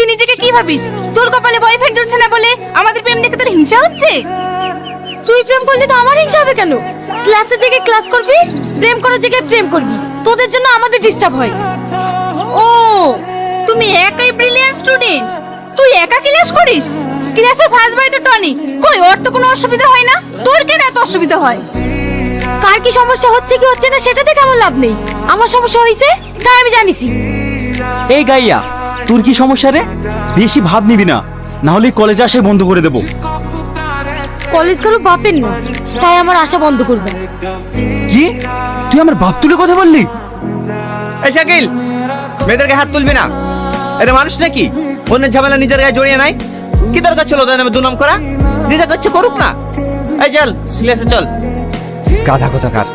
নিজেকে কি ভাবিস? তোর কপালে বয়ফ্রেন্ড জুটছে না বলে আমাদের প্রেম দেখে তোর হিংসা হচ্ছে? তুই প্রেম করলে তো আমার হিংসা হবে কেন? ক্লাসে জেগে ক্লাস করবি, প্রেম করার জায়গায় প্রেম করবি। তোদের জন্য আমাদের ডিস্টার্ব হয়। ও, তুমি একাই ব্রিলিয়ান্ট স্টুডেন্ট? তুই একা ক্লাস করিস? ক্লাসের ফার্স্ট বয় তো টনি। কই, ওর তো কোনো অসুবিধা হয় না, তোর কেন এত অসুবিধা হয়? কার কি সমস্যা হচ্ছে কি হচ্ছে না সেটা দেখে আমার লাভ নেই। আমার সমস্যা হয়েছে তাই আমি জানিছি। এই গাইয়া, তোর কি সমস্যা রে? বেশি ভাব নিবি না, না হলে কলেজে আসে বন্ধ করে দেবো। কলেজ কারো বাপের না, তাই আমার আশা বন্ধ করবে। কি, তুই আমার বাপ তুলে কথা বললি? এই শাকিল, মেয়েদেরকে হাত তুলবি না। এটা মানুষ নাকি অন্যের ঝামেলা নিজের গায়ে জড়িয়ে নাই? কি দরকার ছিল ওদের নামে দুনাম করা? যে যা করছে করুক না। এই চল ক্লাসে চল। গাধা কোথাকার।